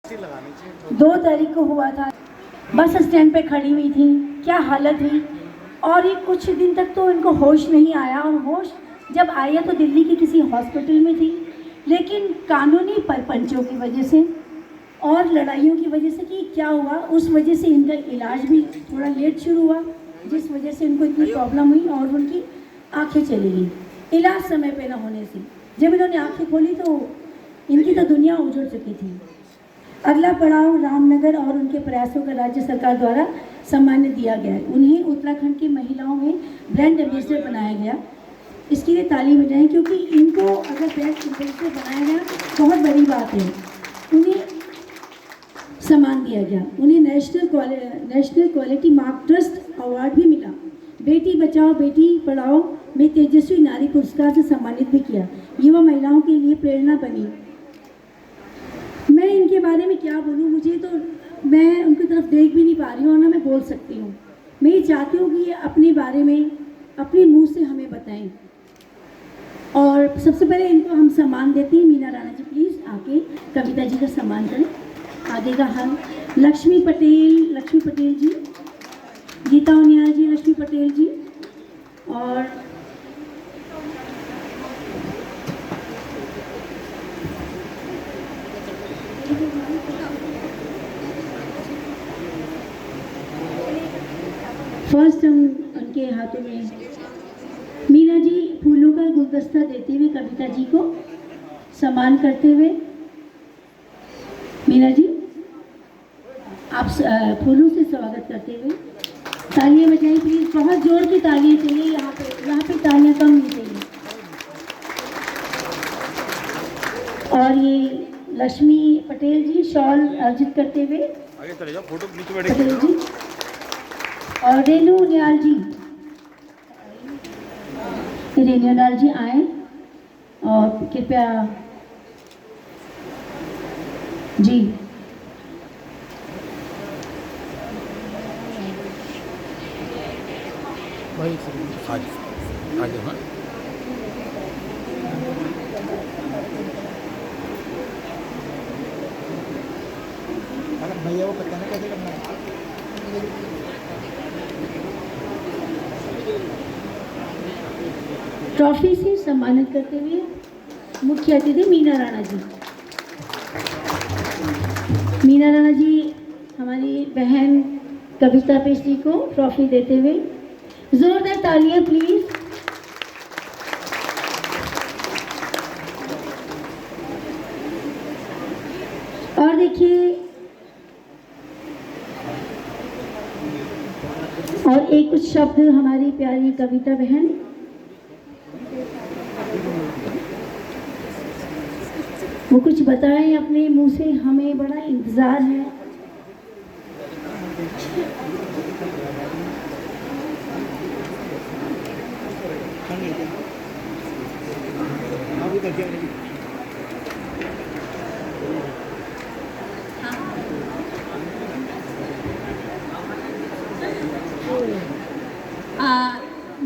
2 तारीख को हुआ था, बस स्टैंड पे खड़ी हुई थी, क्या हालत हुई। और ये कुछ दिन तक तो इनको होश नहीं आया, और होश जब आया तो दिल्ली के किसी हॉस्पिटल में थी, लेकिन कानूनी परपंचों की वजह से और लड़ाइयों की वजह से कि क्या हुआ, उस वजह से इनका इलाज भी थोड़ा लेट शुरू हुआ, जिस वजह से इनको इतनी प्रॉब्लम हुई और उनकी आंखें चली गई इलाज समय पे न होने से। जब इन्होंने आंखें खोली तो इनकी तो दुनिया उजड़ चुकी थी। अगला पड़ाव रामनगर और उनके प्रयासों का राज्य सरकार द्वारा सम्मान दिया गया है। उन्हें उत्तराखंड की महिलाओं में ब्रांड एम्बेसडर बनाया गया। इसके लिए ताली बजाएं, क्योंकि इनको अगर ब्रांड एम्बेसडर बनाया गया बहुत बड़ी बात है। उन्हें सम्मान दिया गया, उन्हें national quality mark trust award भी मिला। बेटी बचाओ बेटी पढ़ाओ में तेजस्वी नारी पुरस्कार से सम्मानित भी किया। युवा महिलाओं के लिए प्रेरणा बनी। मैं इनके बारे में क्या बोलूँ, मुझे तो मैं उनकी तरफ देख भी नहीं पा रही हूँ और ना मैं बोल सकती हूँ। मैं ये चाहती हूँ कि ये अपने बारे में अपने मुंह से हमें बताएं। और सबसे पहले इनको हम सम्मान देते हैं। मीना राणा जी प्लीज़ आके कविता जी का सम्मान करें। आगे का हाल लक्ष्मी पटेल जी, गीता उनियाल जी, लक्ष्मी पटेल जी, और फर्स्ट हम उनके हाथों में मीना जी फूलों का गुलदस्ता देते हुए कविता जी को सम्मान करते हुए। मीना जी आप फूलों से स्वागत करते हुए तालियां बजाइए प्लीज, बहुत जोर की तालियां चाहिए। यहाँ पे तालियां कम नहीं चाहिए। और ये लक्ष्मी पटेल जी शॉल अर्जित करते हुए आगे चले जाओ, फोटो नीचे पटेल बैठे जी, और रेणु नियाल जी, रेणु नियाल जी आए और कृपया जी। भाई आज आज हाँ भैया वो पता नहीं कैसे करना है। ट्रॉफी से सम्मानित करते हुए मुख्य अतिथि मीना राणा जी। मीना राणा जी हमारी बहन कविता पेश को ट्रॉफी देते हुए जोरदार तालियां प्लीज। और देखिए, और एक कुछ शब्द हमारी प्यारी कविता बहन। वो कुछ बताएं अपने मुंह से, हमें बड़ा इंतजार है।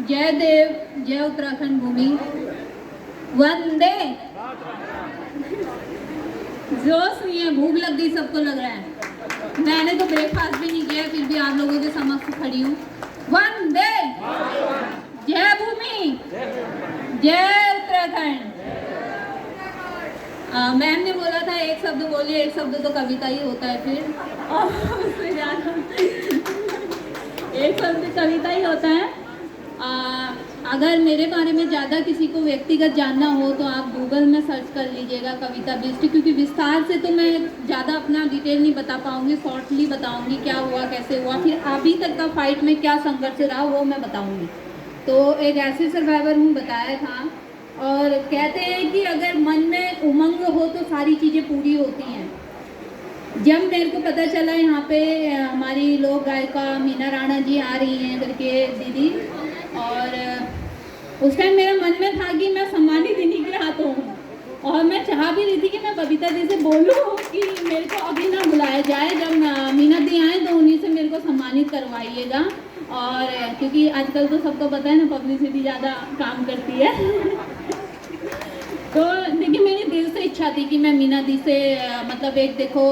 जय देव, जय उत्तराखंड भूमि, वंदे। जोश नहीं है, भूख लग गई, सबको लग रहा है। मैंने तो ब्रेकफास्ट भी नहीं किया, फिर भी आप लोगों के समक्ष खड़ी हूँ। वंदे, जय भूमि, जय उत्तराखंड। मैम ने बोला था एक शब्द बोलिए, एक शब्द तो कविता ही होता है, फिर और उससे ज्यादा एक शब्द कविता ही होता है। अगर मेरे बारे में ज़्यादा किसी को व्यक्तिगत जानना हो तो आप गूगल में सर्च कर लीजिएगा कविता बिष्ट, क्योंकि विस्तार से तो मैं ज़्यादा अपना डिटेल नहीं बता पाऊँगी, शॉर्टली बताऊँगी क्या हुआ, कैसे हुआ, फिर अभी तक का फाइट में क्या संघर्ष रहा वो मैं बताऊँगी। तो एक ऐसे सर्वाइवर हूँ, बताया था। और कहते हैं कि अगर मन में उमंग हो तो सारी चीज़ें पूरी होती हैं। जब मेरे को पता चला यहाँ पे हमारी लोक गायिका मीना राणा जी आ रही हैं करके दीदी, और उस टाइम मेरे मन में था कि मैं सम्मानित इन्हीं के हाथों हूँ, और मैं चाह भी रही थी कि मैं बबीता जी से बोलूँ कि मेरे को अभी ना बुलाया जाए, जब मीना दी आए तो उन्हीं से मेरे को सम्मानित करवाइएगा। और क्योंकि आजकल तो सबको पता है ना, पब्लिसिटी ज़्यादा काम करती है तो देखिए मेरी दिल से इच्छा थी कि मैं मीना दी से मतलब एक देखो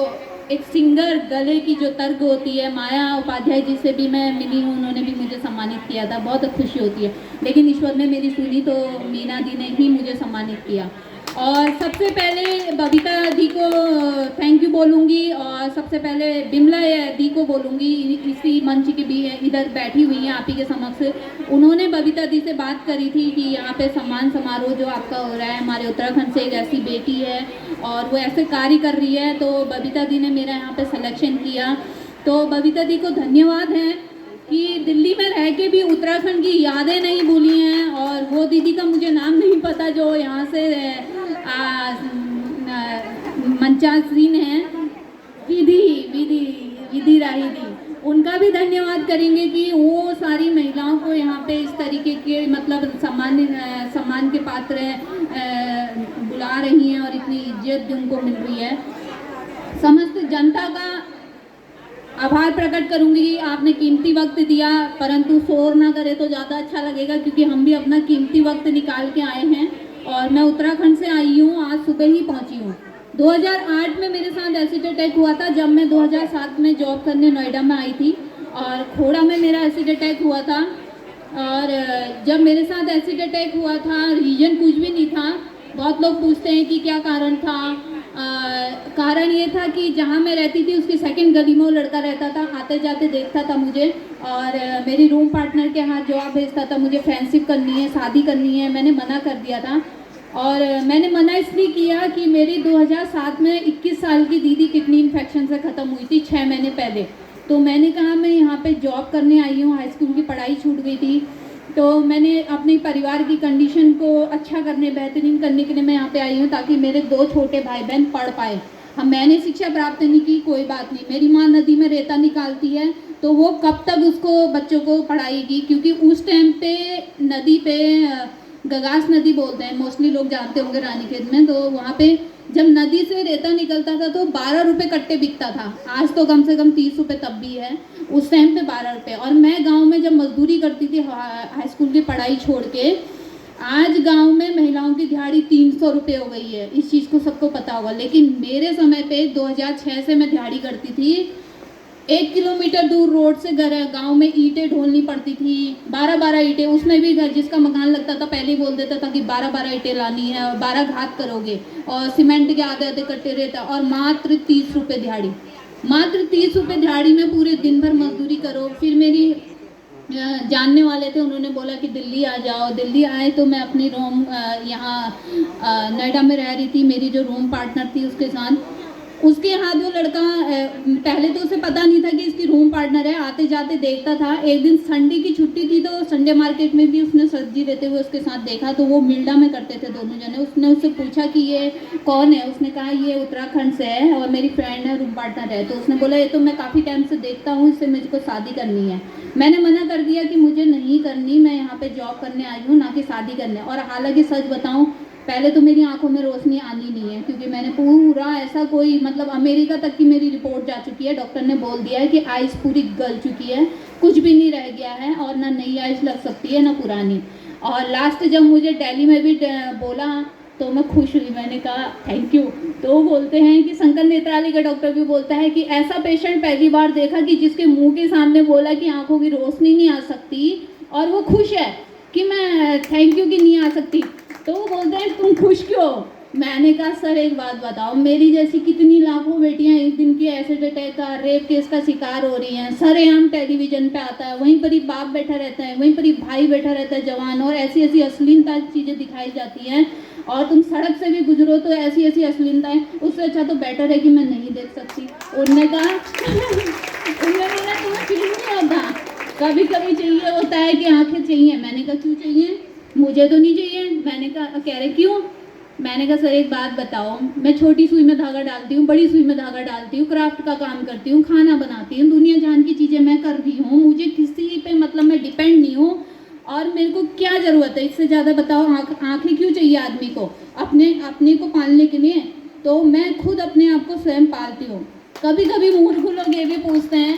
एक सिंगर गले की जो तर्क होती है, माया उपाध्याय जी से भी मैं मिली हूँ, उन्होंने भी मुझे सम्मानित किया था, बहुत खुशी होती है। लेकिन ईश्वर ने मेरी सुनी तो मीना दी ने ही मुझे सम्मानित किया। और सबसे पहले बबीता दी को थैंक यू बोलूँगी, और सबसे पहले बिमला दी को बोलूँगी, इसी मंच की भी इधर बैठी हुई हैं आप ही के समक्ष। उन्होंने बबीता दी से बात करी थी कि यहाँ पे सम्मान समारोह जो आपका हो रहा है, हमारे उत्तराखंड से एक ऐसी बेटी है और वो ऐसे कार्य कर रही है, तो बबीता दी ने मेरा यहाँ पे सिलेक्शन किया। तो बबीता दी को धन्यवाद है कि दिल्ली में रह के भी उत्तराखंड की यादें नहीं भूली हैं। और वो दीदी का मुझे नाम नहीं पता जो यहाँ से मंचासीन हैं, विधि राही दी, उनका भी धन्यवाद करेंगे कि वो सारी महिलाओं को यहाँ पे इस तरीके के मतलब सम्मान के पात्र बुला रही हैं और इतनी इज्जत भी उनको मिल रही है। समस्त जनता का आभार प्रकट करूंगी कि आपने कीमती वक्त दिया, परंतु शोर ना करे तो ज़्यादा अच्छा लगेगा, क्योंकि हम भी अपना कीमती वक्त निकाल के आए हैं। और मैं उत्तराखंड से आई हूँ, आज सुबह ही पहुँची हूँ। 2008 में मेरे साथ एसिड अटैक हुआ था, जब मैं 2007 में जॉब करने नोएडा में आई थी, और खोड़ा में मेरा एसिड अटैक हुआ था। और जब मेरे साथ एसिड अटैक हुआ था, रीजन कुछ भी नहीं था। बहुत लोग पूछते हैं कि क्या कारण था। कारण ये था कि जहाँ मैं रहती थी उसकी सेकंड गली में वो लड़का रहता था, आते जाते देखता था मुझे, और मेरी रूम पार्टनर के हाथ जवाब भेजता था मुझे फ्रेंडशिप करनी है, शादी करनी है। मैंने मना कर दिया था, और मैंने मना इसलिए किया कि मेरी 2007 में 21 साल की दीदी किडनी इन्फेक्शन से ख़त्म हुई थी 6 महीने पहले। तो मैंने कहा मैं यहाँ पे जॉब करने आई हूँ, हाई स्कूल की पढ़ाई छूट गई थी, तो मैंने अपने परिवार की कंडीशन को अच्छा करने, बेहतरीन करने के लिए मैं यहाँ पे आई हूँ, ताकि मेरे 2 छोटे भाई बहन पढ़ पाए। हम मैंने शिक्षा प्राप्त नहीं की, कोई बात नहीं, मेरी माँ नदी में रेता निकालती है तो वो कब तक उसको बच्चों को पढ़ाएगी, क्योंकि उस टाइम पे नदी पे गगास नदी बोलते हैं, मोस्टली लोग जानते होंगे रानीखेत में, तो वहाँ पे जब नदी से रेता निकलता था तो 12 रुपये कट्टे बिकता था। आज तो कम से कम 30 रुपये तब भी है, उस टाइम पे 12 रुपये। और मैं गांव में जब मजदूरी करती थी हाई स्कूल की पढ़ाई छोड़ के, आज गांव में महिलाओं की दिहाड़ी 300 रुपये हो गई है। इस चीज़ को सबको पता होगा, लेकिन मेरे समय पे 2006 से मैं दिहाड़ी करती थी। 1 किलोमीटर दूर रोड से गांव में ईंटें ढोलनी पड़ती थी, 12-12 ईंटें। उसमें भी जिसका मकान लगता था पहले ही बोल देता था कि 12-12 ईंटें लानी है और 12 घात करोगे, और सीमेंट के आधे कट्टे रहता, और मात्र 30 रुपये दिहाड़ी। मात्र 30 रुपये दिहाड़ी में पूरे दिन भर मजदूरी करो। फिर मेरी जानने वाले थे, उन्होंने बोला कि दिल्ली आ जाओ। दिल्ली आए तो मैं अपनी रूम यहाँ नोएडा में रह रही थी, मेरी जो रूम पार्टनर थी उसके साथ। उसके हाथ वो लड़का, पहले तो उसे पता नहीं था कि इसकी रूम पार्टनर है, आते जाते देखता था। एक दिन संडे की छुट्टी थी तो संडे मार्केट में भी उसने सब्जी लेते हुए उसके साथ देखा, तो वो मिल्डा में करते थे दोनों जने। उसने उससे पूछा कि ये कौन है, उसने कहा ये उत्तराखंड से है और मेरी फ्रेंड है, रूम पार्टनर है। तो उसने बोला ये तो मैं काफ़ी टाइम से देखता हूँ, इससे मुझको शादी करनी है। मैंने मना कर दिया कि मुझे नहीं करनी, मैं यहाँ पे जॉब करने आई हूँ, ना कि शादी करने। और हालांकि सच बताऊँ, पहले तो मेरी आंखों में रोशनी आनी नहीं है, क्योंकि मैंने पूरा ऐसा कोई मतलब अमेरिका तक की मेरी रिपोर्ट जा चुकी है। डॉक्टर ने बोल दिया है कि आइस पूरी गल चुकी है, कुछ भी नहीं रह गया है, और ना नई आइस लग सकती है ना पुरानी। और लास्ट जब मुझे दिल्ली में भी बोला तो मैं खुश हुई, मैंने कहा थैंक यू। तो वो बोलते हैं कि शंकर नेत्रालय का डॉक्टर भी बोलता है कि ऐसा पेशेंट पहली बार देखा कि जिसके मुंह के सामने बोला कि आंखों की रोशनी नहीं आ सकती, और वो खुश है कि मैं थैंक यू कि नहीं आ सकती। तो वो बोलते हैं तुम खुश क्यों? मैंने कहा सर एक बात बताओ, मेरी जैसी कितनी लाखों बेटियां एक दिन की एसिड अटैक का, रेप केस का शिकार हो रही हैं। सरेआम टेलीविजन पे आता है, वहीं पर ही बाप बैठा रहता है, वहीं पर ही भाई बैठा रहता है जवान, और ऐसी ऐसी अश्लीलता चीज़ें दिखाई जाती हैं, और तुम सड़क से भी गुजरो तो ऐसी ऐसी अश्लीलताएं। उससे अच्छा तो बेटर है कि मैं नहीं देख सकती। उन्होंने कहा तुम्हें फील नहीं होता, कभी कभी चाहिए होता है कि आंखें चाहिए। मैंने कहा क्यों चाहिए? मुझे तो नहीं चाहिए। मैंने कहा कह रहे क्यों? मैंने कहा सर एक बात बताओ, मैं छोटी सुई में धागा डालती हूँ, बड़ी सुई में धागा डालती हूँ, क्राफ्ट का काम करती हूँ, खाना बनाती हूँ, दुनिया जान की चीज़ें मैं कर रही हूँ, मुझे किसी पे मतलब मैं डिपेंड नहीं हूँ, और मेरे को क्या ज़रूरत है इससे ज़्यादा? बताओ आँखें क्यों चाहिए आदमी को अपने को पालने के लिए? तो मैं खुद अपने आप को स्वयं पालती हूँ। कभी कभी मूर्ख लोग ये भी पूछते हैं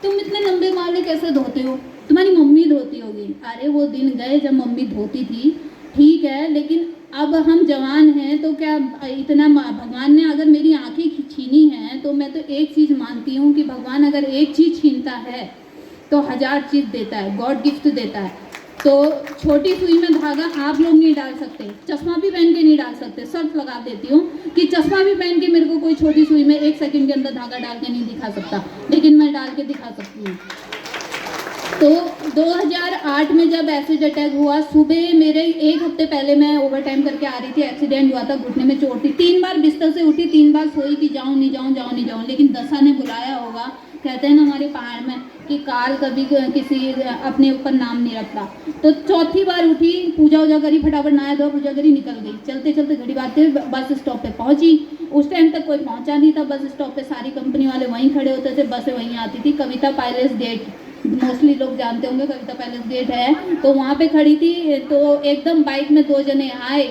तुम इतने लंबे बाल कैसे धोते हो, तुम्हारी मम्मी धोती होगी। अरे वो दिन गए जब मम्मी धोती थी, ठीक है, लेकिन अब हम जवान हैं तो क्या इतना भगवान ने अगर मेरी आंखें छीनी हैं तो मैं तो एक चीज़ मानती हूँ कि भगवान अगर एक चीज़ छीनता है तो 1000 चीज़ देता है, गॉड गिफ्ट देता है। तो छोटी सुई में धागा आप लोग नहीं डाल सकते, चश्मा भी पहन के नहीं डाल सकते। शर्त लगा देती हूँ कि चश्मा भी पहन के मेरे को कोई छोटी सुई में 1 सेकंड के अंदर धागा डाल के नहीं दिखा सकता, लेकिन मैं डाल के दिखा सकती हूँ। तो 2008 में जब एसिड अटैक हुआ, सुबह मेरे 1 हफ्ते पहले मैं ओवर टाइम करके आ रही थी, एक्सीडेंट हुआ था, घुटने में चोट थी। 3 बार बिस्तर से उठी, 3 बार सोई कि जाऊँ नहीं जाऊँ, जाऊँ नहीं जाऊँ, लेकिन दशा ने बुलाया होगा। कहते हैं ना हमारे पहाड़ में कि काल कभी किसी अपने ऊपर नाम नहीं रखता। तो चौथी बार उठी, पूजा वूजा करी, फटाफट नहाया धोया, पूजा करी, निकल गई। चलते चलते घड़ी बातें बस स्टॉप पे पहुंची। उस टाइम तक कोई पहुंचा नहीं था बस स्टॉप पे, सारी कंपनी वाले वहीं खड़े होते थे, बसें वहीं आती थी। कविता पैलेस गेट, मोस्टली लोग जानते होंगे कविता पैलेस गेट है, तो वहाँ पे खड़ी थी। तो एकदम बाइक में 2 जने आए,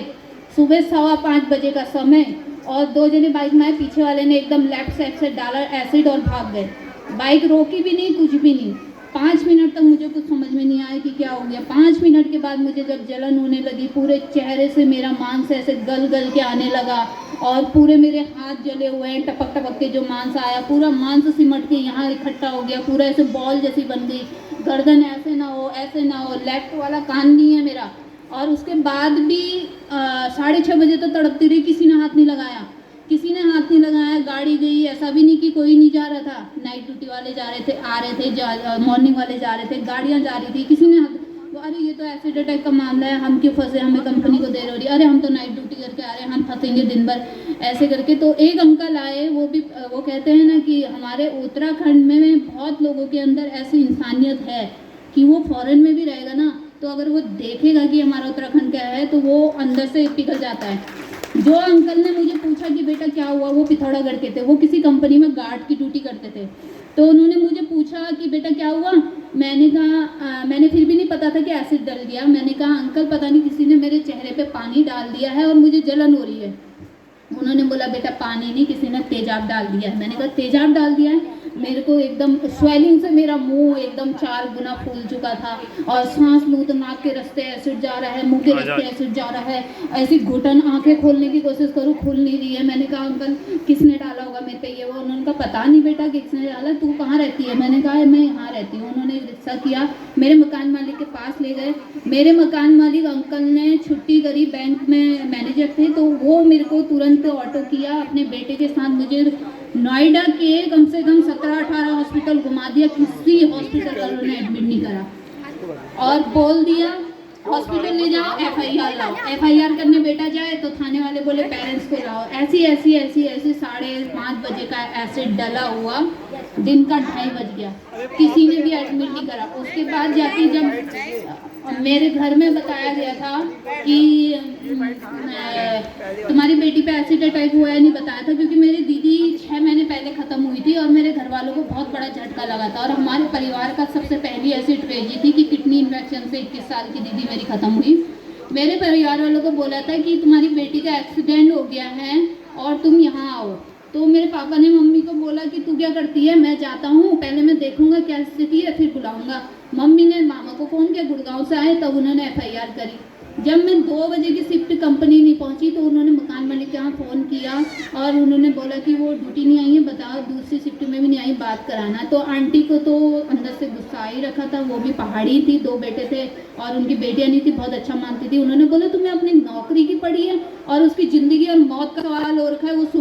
सुबह 5:15 बजे का समय, और 2 जने बाइक में आए, पीछे वाले ने एकदम लेफ्ट साइड से डाला एसिड और भाग गए। बाइक रोकी भी नहीं, कुछ भी नहीं। 5 मिनट तक मुझे कुछ समझ में नहीं आया कि क्या हो गया। 5 मिनट के बाद मुझे जब जलन होने लगी, पूरे चेहरे से मेरा मांस ऐसे गल गल के आने लगा, और पूरे मेरे हाथ जले हुए हैं, टपक टपक के जो मांस आया, पूरा मांस सिमट के यहाँ इकट्ठा हो गया, पूरा ऐसे बॉल जैसी बन गई। गर्दन ऐसे ना हो, ऐसे ना हो, लेफ्ट वाला कान नहीं है मेरा। और उसके बाद भी 6:30 बजे तो तड़पती रही, किसी ने हाथ नहीं लगाया, किसी ने हाथ नहीं लगाया। गाड़ी गई, ऐसा भी नहीं कि कोई नहीं जा रहा था, नाइट ड्यूटी वाले जा रहे थे, आ रहे थे, मॉर्निंग वाले जा रहे थे, गाड़ियाँ जा रही थी, किसी ने हाथ, अरे ये तो एसिड अटैक का मामला है, हम क्यों फंसे, हमें कंपनी को देर हो रही है, अरे हम तो नाइट ड्यूटी करके आ रहे हैं, हम फंसेंगे दिन भर, ऐसे करके। तो एक अंकल आए, वो कहते हैं ना कि हमारे उत्तराखंड में बहुत लोगों के अंदर ऐसी इंसानियत है कि वो फॉरेन में भी रहेगा ना, तो अगर वो देखेगा कि हमारा उत्तराखंड क्या है तो वो अंदर से पिघल जाता है। जो अंकल ने मुझे पूछा कि बेटा क्या हुआ, वो पिथौरागढ़ के थे, वो किसी कंपनी में गार्ड की ड्यूटी करते थे। तो उन्होंने मुझे पूछा कि बेटा क्या हुआ, मैंने कहा, मैंने फिर भी नहीं पता था कि एसिड डल गया। मैंने कहा अंकल पता नहीं किसी ने मेरे चेहरे पे पानी डाल दिया है और मुझे जलन हो रही है। उन्होंने बोला बेटा पानी नहीं, किसी ने तेजाब डाल दिया है। मैंने कहा तेजाब डाल दिया है? मेरे को एकदम स्वेलिंग से मेरा मुंह एकदम 4 गुना फूल चुका था, और सांस लूँ तो नाक के रास्ते एसिड जा रहा है, मुंह के रास्ते एसिड जा रहा है, ऐसी घुटन, आंखें खोलने की कोशिश करूँ, खुल नहीं रही है। मैंने कहा अंकल किसने डाला होगा मेरे पे ये वो? उन्होंने कहा पता नहीं बेटा किसने डाला, तू कहाँ रहती है? मैंने कहा मैं यहाँ रहती हूँ। उन्होंने रिक्शा किया, मेरे मकान मालिक के पास ले गए। मेरे मकान मालिक अंकल ने छुट्टी करी, बैंक में मैनेजर थे, तो वो मेरे को तुरंत ऑटो किया, अपने बेटे के साथ मुझे नोएडा के कम से कम 17-18 हॉस्पिटल घुमा दिया, किसी हॉस्पिटल वालों ने एडमिट नहीं करा, और बोल दिया हॉस्पिटल ले जाओ, FIR लाओ। FIR करने बेटा जाए तो थाने वाले बोले पेरेंट्स को लाओ। ऐसी 5:30 बजे का एसिड डला हुआ, दिन का 2:30 बज गया, किसी ने भी एडमिट नहीं करा। उसके बाद जाके जब मेरे घर में बताया गया था कि तुम्हारी बेटी पे एसिड अटैक हुआ है, नहीं बताया था, क्योंकि मेरी दीदी 6 महीने पहले ख़त्म हुई थी और मेरे घर वालों को बहुत बड़ा झटका लगा था। और हमारे परिवार का सबसे पहली ऐसी ट्रेजेडी थी कि किडनी इन्फेक्शन से 21 साल की दीदी मेरी ख़त्म हुई। मेरे परिवार वालों को बोला था कि तुम्हारी बेटी का एक्सीडेंट हो गया है और तुम यहाँ आओ। तो मेरे पापा ने मम्मी को बोला कि तू क्या करती है, मैं जाता हूँ, पहले मैं देखूँगा क्या स्थिति है, फिर बुलाऊँगा। मम्मी ने मामा को फ़ोन किया, गुड़गांव से आए, तब उन्होंने FIR करी। जब मैं 2 बजे की शिफ्ट कंपनी नहीं पहुंची तो उन्होंने मकान मालिक के यहाँ फ़ोन किया और उन्होंने बोला कि वो ड्यूटी नहीं आई है, बताओ दूसरी शिफ्ट में भी नहीं आई, बात कराना। तो आंटी को तो अंदर से गुस्सा ही रखा था, वो भी पहाड़ी थी, 2 बेटे थे और उनकी बेटियाँ नहीं थी, बहुत अच्छा मानती थी। उन्होंने बोला तुम्हें अपनी नौकरी की पड़ी है और उसकी ज़िंदगी और मौत का सवाल हो रखा है। वो सुबह